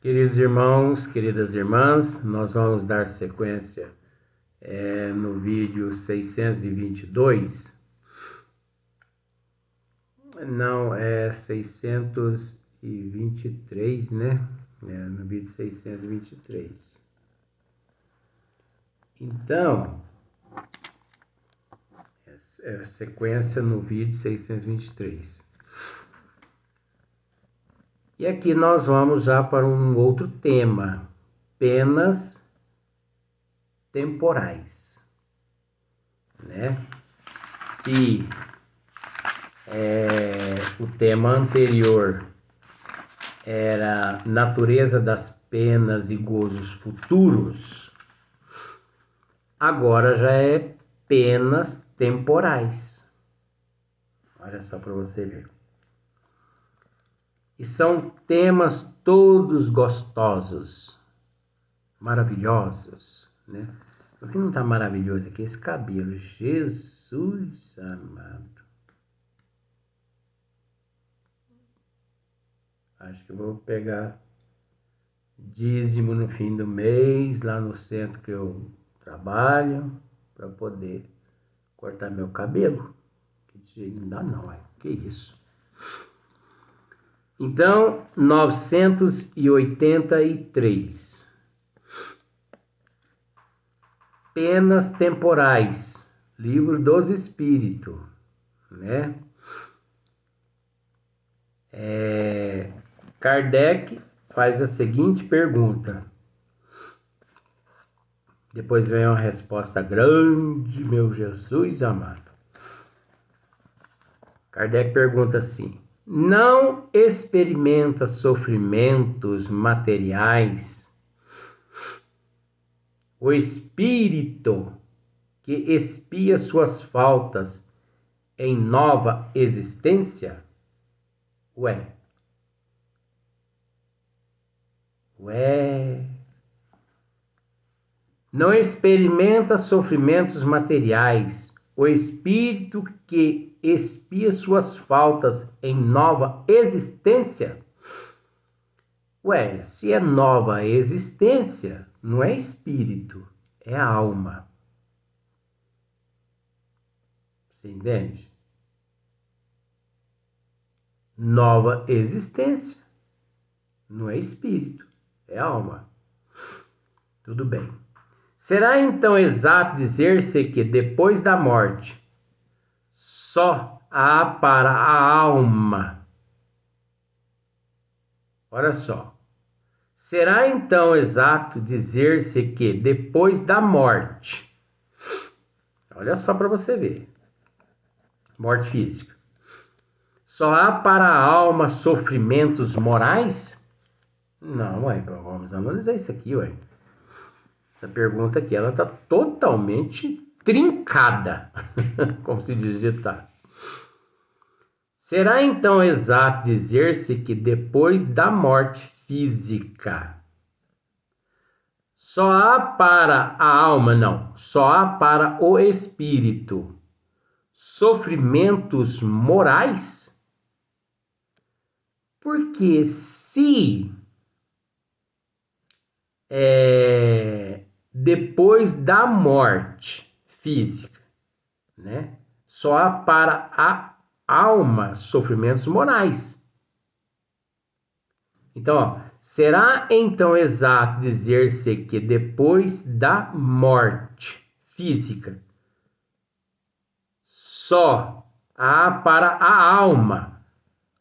Queridos irmãos, queridas irmãs, nós vamos dar sequência no vídeo 622. Não, é 623, né? No vídeo 623. Então, é sequência no vídeo 623. E aqui nós vamos já para um outro tema, penas temporais, né? Se o tema anterior era natureza das penas e gozos futuros, agora já é penas temporais. Olha só para você ver. E são temas todos gostosos, maravilhosos, né? O que não está maravilhoso aqui é esse cabelo. Jesus amado. Acho que eu vou pegar dízimo no fim do mês, lá no centro que eu trabalho, para poder cortar meu cabelo. Que desse jeito não dá não, que isso. Então, 983. Penas temporais, livro dos Espíritos, né? Kardec faz a seguinte pergunta. Depois vem uma resposta grande, meu Jesus amado. Kardec pergunta assim: não experimenta sofrimentos materiais o espírito que expia suas faltas em nova existência? Ué. Não experimenta sofrimentos materiais o espírito que expia suas faltas em nova existência? Ué, se é nova existência, não é espírito, é alma. Você entende? Nova existência, não é espírito, é alma. Tudo bem. Será então exato dizer-se que depois da morte só há para a alma? Olha só. Será então exato dizer-se que depois da morte, olha só para você ver, morte física, só há para a alma sofrimentos morais? Não, ué, vamos analisar isso aqui, ué. Essa pergunta aqui, ela está totalmente trincada, como se diz ditado. Será então exato dizer-se que depois da morte física só há para a alma, não, só há para o espírito sofrimentos morais? Porque se depois da morte física, né, só há para a alma sofrimentos morais. Então, ó, será então exato dizer-se que depois da morte física só há para a alma,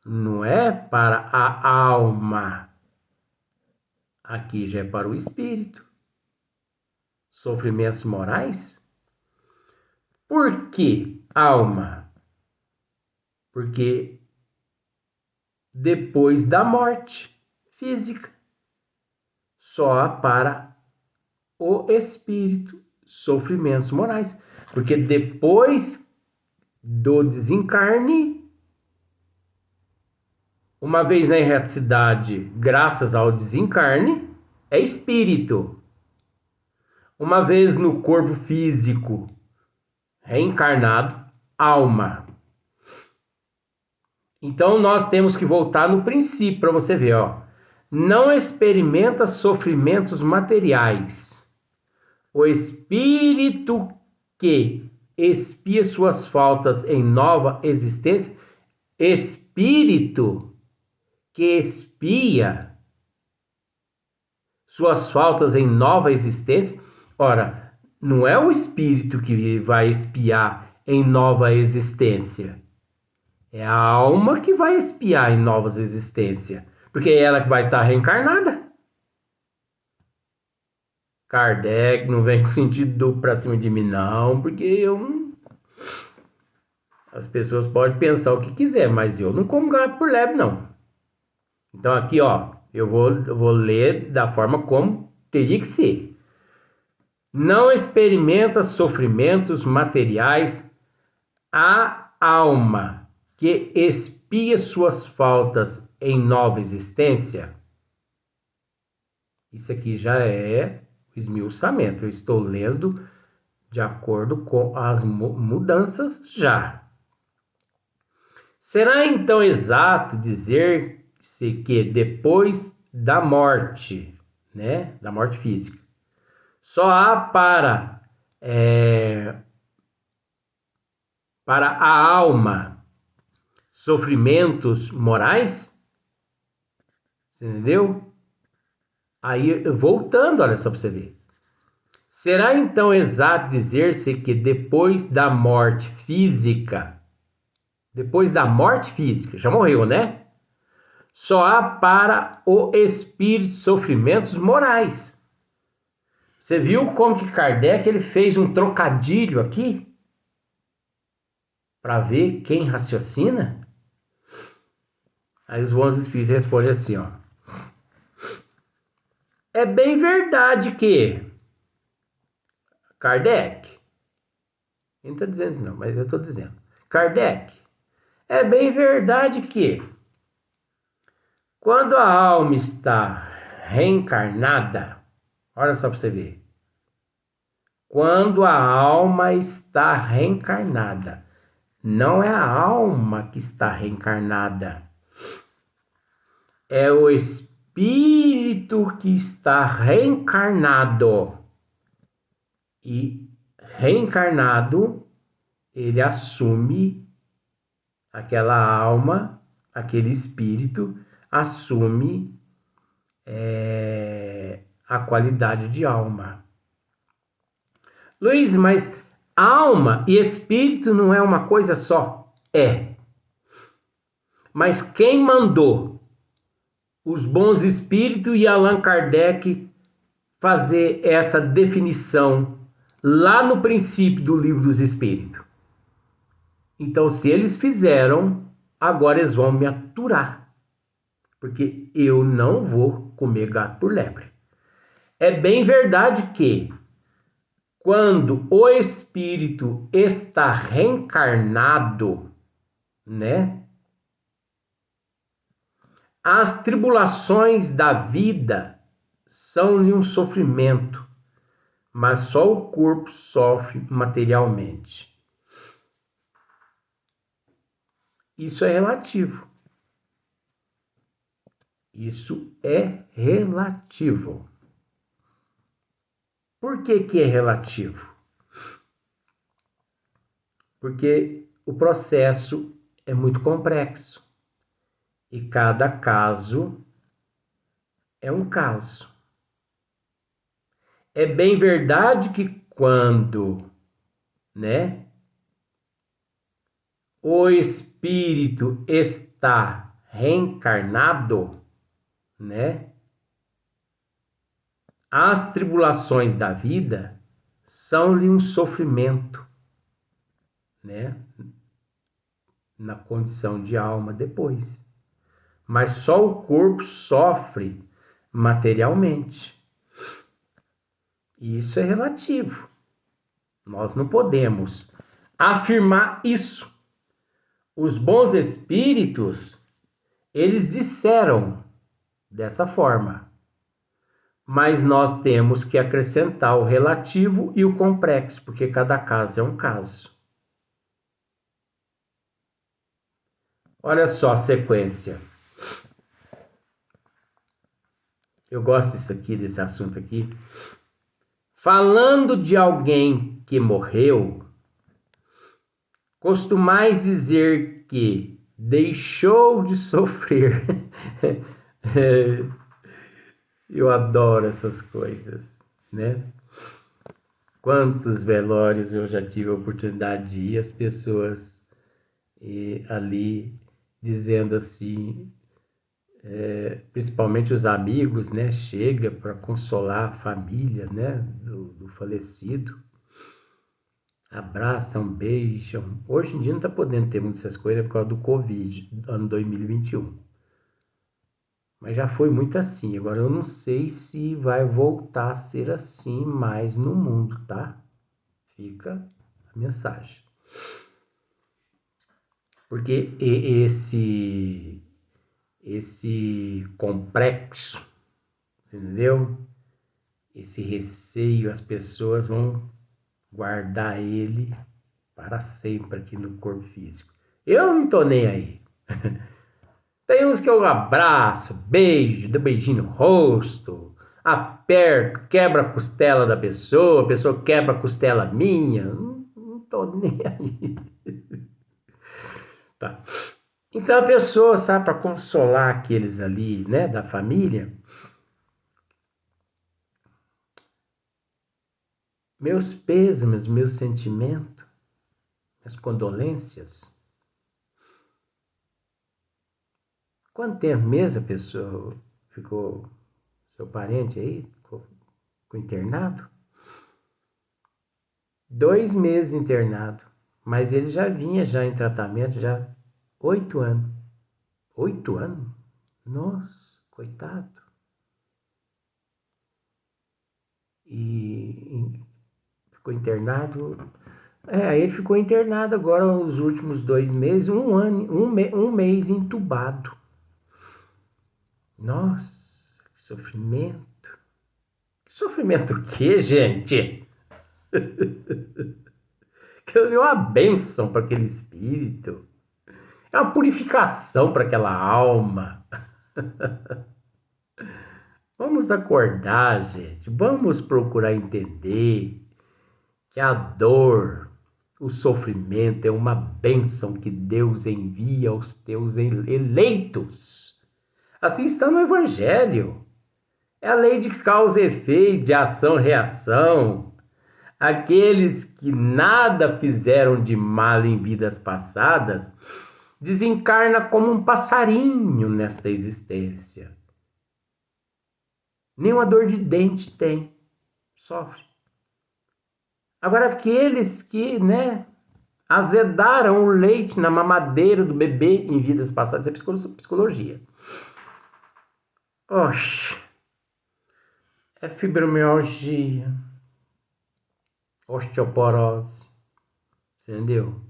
não é para a alma? Aqui já é para o espírito. Sofrimentos morais? Por que alma? Porque depois da morte física só há para o espírito sofrimentos morais. Porque depois do desencarne, uma vez na erraticidade, graças ao desencarne, é espírito. Uma vez no corpo físico, reencarnado, alma. Então nós temos que voltar no princípio para você ver, ó. não experimenta sofrimentos materiais. O espírito que expia suas faltas em nova existência, espírito que expia suas faltas em nova existência. Ora, não é o espírito que vai expiar em nova existência. É a alma que vai expiar em novas existências. Porque é ela que vai estar reencarnada. Kardec não vem com sentido duplo pra cima de mim, não, porque eu não... As pessoas podem pensar o que quiser, mas eu não como gato por lebre, não. Então aqui, ó, eu vou ler da forma como teria que ser. Não experimenta sofrimentos materiais a alma que expia suas faltas em nova existência. Isso aqui já é o esmiuçamento. Eu estou lendo de acordo com as mudanças já. Será então exato dizer-se que depois da morte, né, da morte física, só há para a alma sofrimentos morais? Você entendeu? Aí, voltando, olha só para você ver. Será então exato dizer-se que depois da morte física, já morreu, né? Só há para o espírito sofrimentos morais. Você viu como que Kardec ele fez um trocadilho aqui? Para ver quem raciocina? Aí os bons espíritos respondem assim, ó. É bem verdade que Kardec, ele não está dizendo isso não, mas eu estou dizendo. Kardec, é bem verdade que quando a alma está reencarnada, olha só para você ver. Quando a alma está reencarnada, não é a alma que está reencarnada, é o espírito que está reencarnado. E reencarnado, ele assume aquela alma, aquele espírito, assume a qualidade de alma. Luiz, mas alma e espírito não é uma coisa só? É. Mas quem mandou os bons espíritos e Allan Kardec fazer essa definição lá no princípio do Livro dos Espíritos? Então, se eles fizeram, agora eles vão me aturar. Porque eu não vou comer gato por lebre. É bem verdade que quando o espírito está reencarnado, né? As tribulações da vida são-lhe um sofrimento, mas só o corpo sofre materialmente. Isso é relativo. Isso é relativo. Por que que é relativo? Porque o processo é muito complexo e cada caso é um caso. É bem verdade que quando, né, o espírito está reencarnado, né, as tribulações da vida são-lhe um sofrimento, né, na condição de alma depois. Mas só o corpo sofre materialmente. E isso é relativo. Nós não podemos afirmar isso. Os bons espíritos, eles disseram dessa forma. Mas nós temos que acrescentar o relativo e o complexo, porque cada caso é um caso. Olha só a sequência. Eu gosto disso aqui, desse assunto aqui. Falando de alguém que morreu, costumais dizer que deixou de sofrer. Eu adoro essas coisas, né? Quantos velórios eu já tive a oportunidade de ir, as pessoas ali dizendo assim, principalmente os amigos, né? Chega para consolar a família, né? Do falecido. Abraçam, beijam. Hoje em dia não está podendo ter muitas coisas por causa do Covid, ano 2021. Mas já foi muito assim. Agora eu não sei se vai voltar a ser assim mais no mundo, tá? Fica a mensagem. Porque esse complexo, entendeu? Esse receio, as pessoas vão guardar ele para sempre aqui no corpo físico. Eu não tô nem aí. Tem uns que eu abraço, beijo, dou beijinho no rosto, aperto, quebra a costela da pessoa, a pessoa quebra a costela minha. Não tô nem aí. Tá. Então a pessoa, sabe, para consolar aqueles ali, né, da família, meus pêsames, meus sentimentos, minhas condolências. Quanto tempo mesmo a pessoa ficou, seu parente aí, ficou internado? 2 meses internado, mas ele já vinha já em tratamento já 8 anos. 8 anos? Nossa, coitado. E ficou internado. Aí ele ficou internado agora os últimos 2 meses, um mês entubado. Nossa, que sofrimento. Que sofrimento o quê, gente? Que é uma bênção para aquele espírito. É uma purificação para aquela alma. Vamos acordar, gente. Vamos procurar entender que a dor, o sofrimento é uma bênção que Deus envia aos teus eleitos. Assim está no Evangelho. É a lei de causa e efeito, de ação-reação. Aqueles que nada fizeram de mal em vidas passadas desencarna como um passarinho nesta existência. Nenhuma dor de dente tem, sofre. Agora aqueles que, né, azedaram o leite na mamadeira do bebê em vidas passadas, isso é psicologia. Oxe, é fibromialgia, osteoporose, entendeu?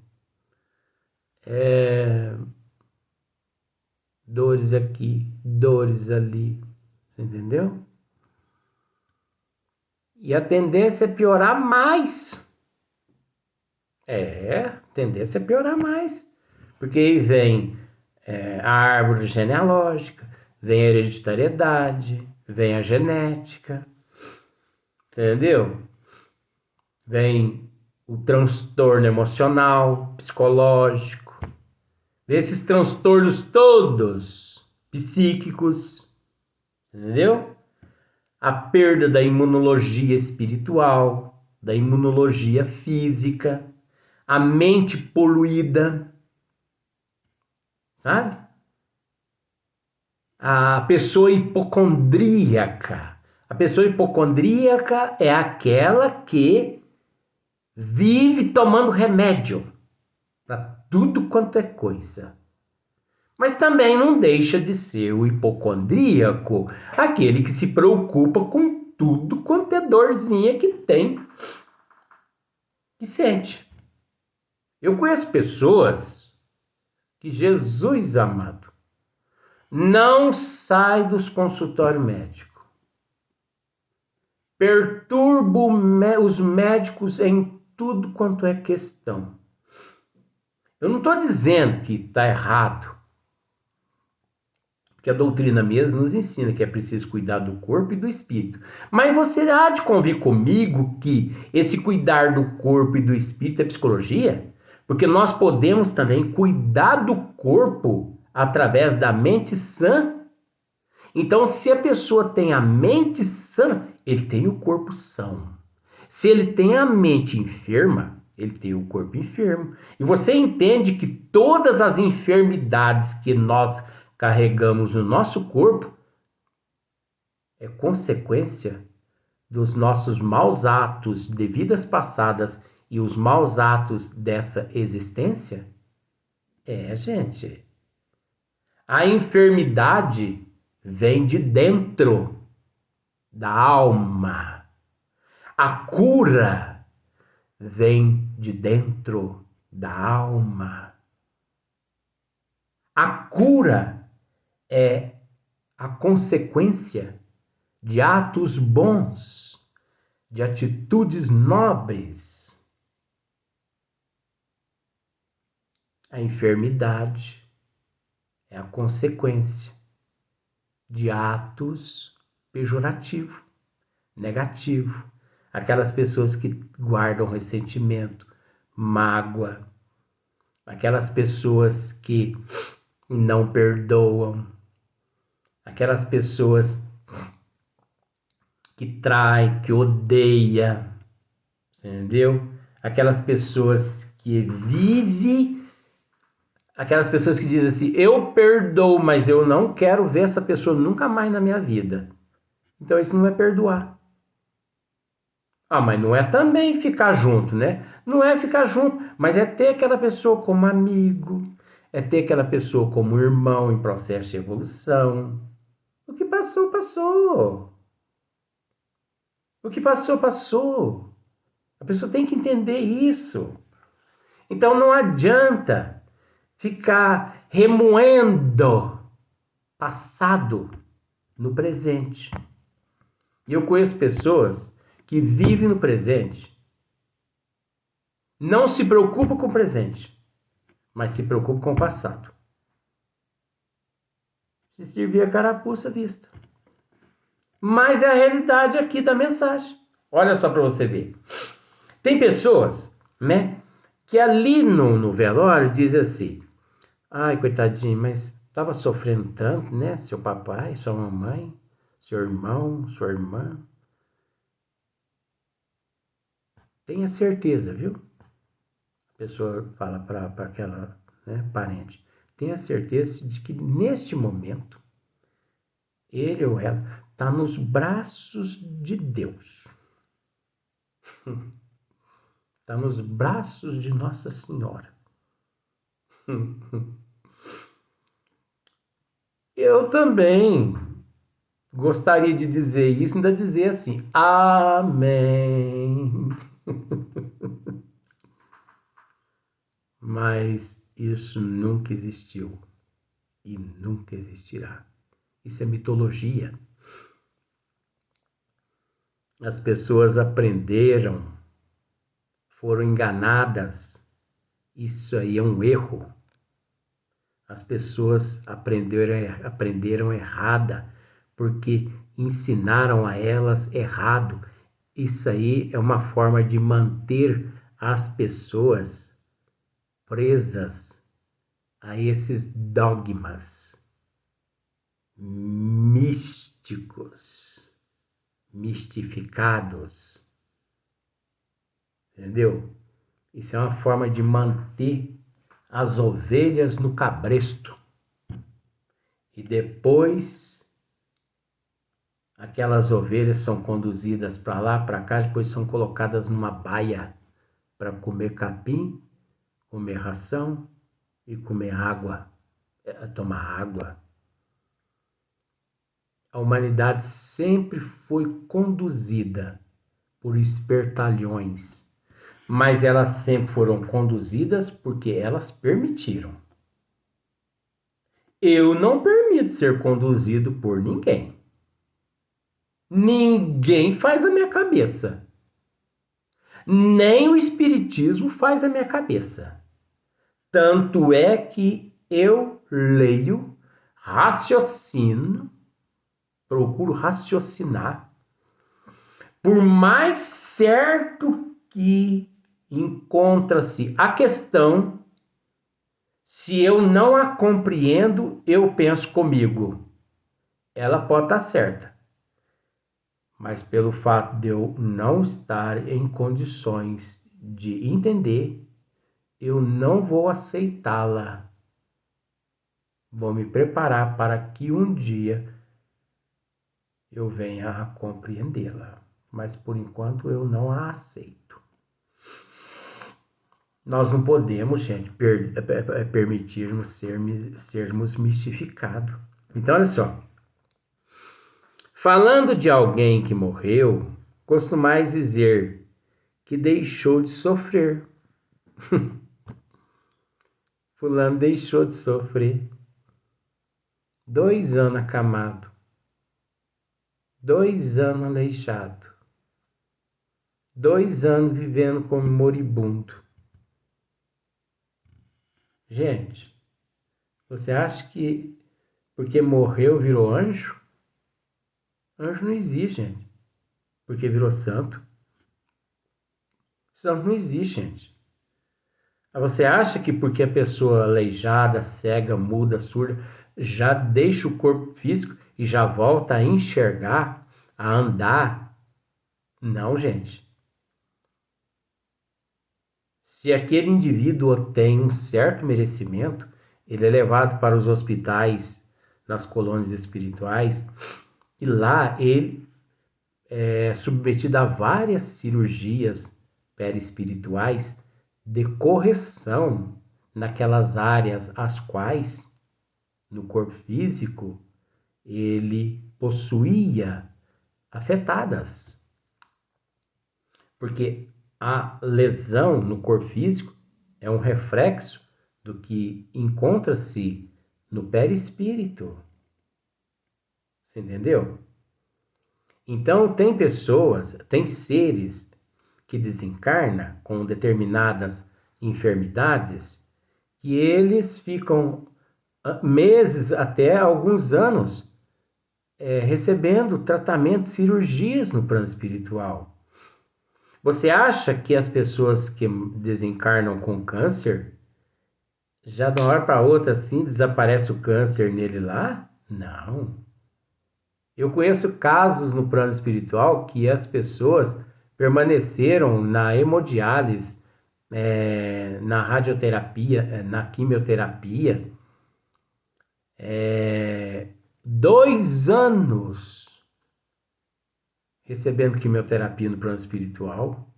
Dores aqui, dores ali, você entendeu? E a tendência é piorar mais. A tendência é piorar mais. Porque aí vem a árvore genealógica, vem a hereditariedade, vem a genética, entendeu? Vem o transtorno emocional, psicológico, vem esses transtornos todos psíquicos, entendeu? A perda da imunologia espiritual, da imunologia física, a mente poluída, sabe? A pessoa hipocondríaca. A pessoa hipocondríaca é aquela que vive tomando remédio para tudo quanto é coisa. Mas também não deixa de ser o hipocondríaco, aquele que se preocupa com tudo quanto é dorzinha que tem, que sente. Eu conheço pessoas que, Jesus amado, não sai dos consultórios médicos. Perturbo os médicos em tudo quanto é questão. Eu não estou dizendo que está errado Porque a doutrina mesmo nos ensina que é preciso cuidar do corpo e do espírito. Mas você há de convir comigo que esse cuidar do corpo e do espírito é psicologia? Porque nós podemos também cuidar do corpo através da mente sã. Então, se a pessoa tem a mente sã, ele tem o corpo são. Se ele tem a mente enferma, ele tem o corpo enfermo. E você entende que todas as enfermidades que nós carregamos no nosso corpo é consequência dos nossos maus atos de vidas passadas e os maus atos dessa existência? Gente. A enfermidade vem de dentro da alma. A cura vem de dentro da alma. A cura é a consequência de atos bons, de atitudes nobres. A enfermidade é a consequência de atos pejorativos, negativos. Aquelas pessoas que guardam ressentimento, mágoa, aquelas pessoas que não perdoam, aquelas pessoas que traem, que odeia, entendeu? Aquelas pessoas que vivem, aquelas pessoas que dizem assim, eu perdoo, mas eu não quero ver essa pessoa nunca mais na minha vida. Então isso não é perdoar. Mas não é também ficar junto, né? Não é ficar junto, mas é ter aquela pessoa como amigo, é ter aquela pessoa como irmão em processo de evolução. O que passou, passou. O que passou, passou. A pessoa tem que entender isso. Então não adianta ficar remoendo passado no presente. E eu conheço pessoas que vivem no presente, não se preocupam com o presente, mas se preocupam com o passado. Se servir a carapuça vista. Mas é a realidade aqui da mensagem. Olha só para você ver. Tem pessoas, né, que ali no velório dizem assim, ai, coitadinho, mas estava sofrendo tanto, né, seu papai, sua mamãe, seu irmão, sua irmã. Tenha certeza, viu? A pessoa fala para aquela, né, parente. Tenha certeza de que neste momento, ele ou ela está nos braços de Deus. Está nos braços de Nossa Senhora. Eu também gostaria de dizer isso, ainda dizer assim, amém. Mas isso nunca existiu e nunca existirá. Isso é mitologia. As pessoas aprenderam, foram enganadas. Isso aí é um erro. As pessoas aprenderam errada, porque ensinaram a elas errado. Isso aí é uma forma de manter as pessoas presas a esses dogmas místicos, mistificados. Entendeu? Isso é uma forma de manter as ovelhas no cabresto. E depois aquelas ovelhas são conduzidas para lá, para cá, depois são colocadas numa baia para comer capim, comer ração e comer água, tomar água. A humanidade sempre foi conduzida por espertalhões, mas elas sempre foram conduzidas porque elas permitiram. Eu não permito ser conduzido por ninguém. Ninguém faz a minha cabeça. Nem o espiritismo faz a minha cabeça. Tanto é que eu leio raciocino, procuro raciocinar, por mais certo que encontra-se a questão, se eu não a compreendo, eu penso comigo. Ela pode estar certa, mas pelo fato de eu não estar em condições de entender, eu não vou aceitá-la. Vou me preparar para que um dia eu venha a compreendê-la, mas por enquanto eu não a aceito. Nós não podemos, gente, permitirmos sermos mistificados. Então, olha só. Falando de alguém que morreu, costumais dizer que deixou de sofrer. Fulano deixou de sofrer. 2 anos acamado. 2 anos aleijado. 2 anos vivendo como moribundo. Gente, você acha que porque morreu virou anjo? Anjo não existe, gente. Porque virou santo. Santo não existe, gente. Você acha que porque a pessoa aleijada, cega, muda, surda, já deixa o corpo físico e já volta a enxergar, a andar? Não, gente. Se aquele indivíduo tem um certo merecimento, ele é levado para os hospitais, nas colônias espirituais, e lá ele é submetido a várias cirurgias perispirituais de correção naquelas áreas as quais, no corpo físico, ele possuía afetadas. Porque a lesão no corpo físico é um reflexo do que encontra-se no perispírito. Você entendeu? Então, tem pessoas, tem seres que desencarnam com determinadas enfermidades que eles ficam meses até alguns anos recebendo tratamento, cirurgias no plano espiritual. Você acha que as pessoas que desencarnam com câncer, já de uma hora para outra assim, desaparece o câncer nele lá? Não. Eu conheço casos no plano espiritual que as pessoas permaneceram na hemodiálise, na radioterapia, na quimioterapia, 2 anos recebendo quimioterapia no plano espiritual.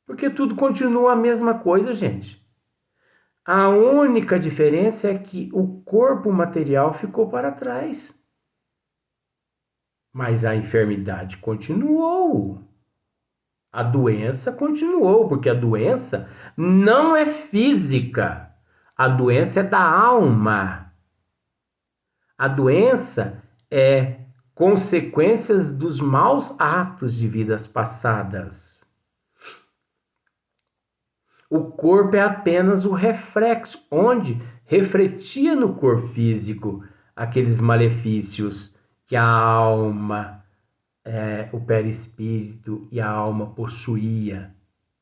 Porque tudo continua a mesma coisa, gente. A única diferença é que o corpo material ficou para trás. Mas a enfermidade continuou. A doença continuou, porque a doença não é física. A doença é da alma. A doença é consequências dos maus atos de vidas passadas. O corpo é apenas o reflexo, onde refletia no corpo físico aqueles malefícios que a alma, o perispírito e a alma possuía,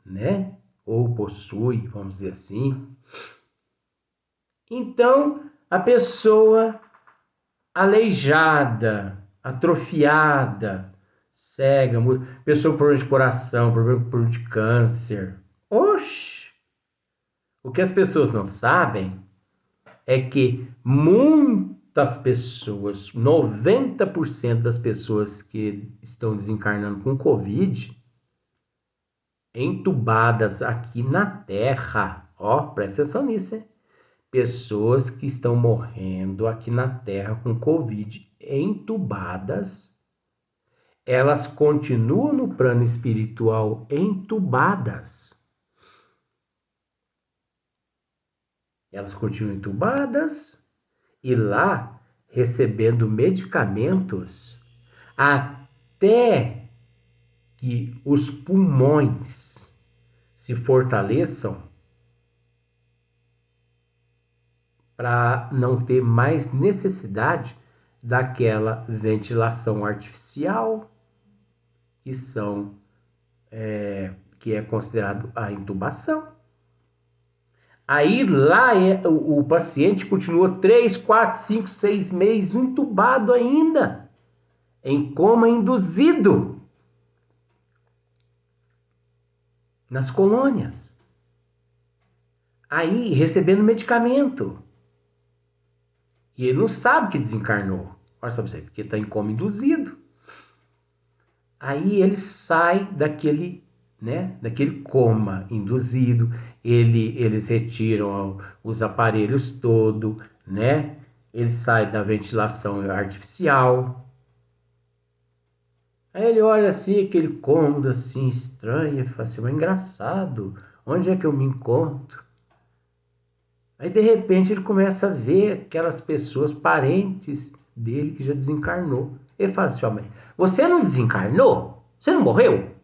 né? Ou possui, vamos dizer assim. Então, a pessoa aleijada, atrofiada, cega, pessoa com problema de coração, problema de câncer. Oxi! O que as pessoas não sabem é que muitas pessoas, 90% das pessoas que estão desencarnando com Covid, entubadas aqui na Terra, ó, presta atenção nisso, hein? Pessoas que estão morrendo aqui na Terra com Covid, entubadas, elas continuam no plano espiritual entubadas. Elas continuam entubadas e lá recebendo medicamentos até que os pulmões se fortaleçam para não ter mais necessidade daquela ventilação artificial, que é considerado a intubação. Aí lá o paciente continua 3, 4, 5, 6 meses intubado ainda, em coma induzido, nas colônias. Aí recebendo medicamento. E ele não sabe que desencarnou. Olha só pra você, porque está em coma induzido. Aí ele sai daquele coma induzido, eles retiram os aparelhos todos, né? Ele sai da ventilação artificial. Aí ele olha assim, aquele cômodo assim, estranho, e fala assim, mas engraçado, onde é que eu me encontro? Aí de repente ele começa a ver aquelas pessoas parentes dele que já desencarnou. Ele fala assim, ó, mãe, você não desencarnou? Você não morreu?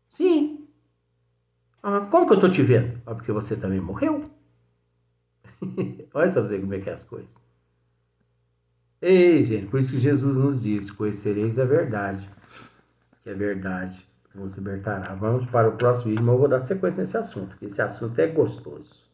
Sim. Ah, como que eu tô te vendo? Ah, porque você também morreu. Olha só pra você como é que é as coisas. Ei, gente, por isso que Jesus nos diz, conhecereis a verdade, que a verdade vos libertará. Vamos para o próximo vídeo, mas eu vou dar sequência nesse assunto, porque esse assunto é gostoso.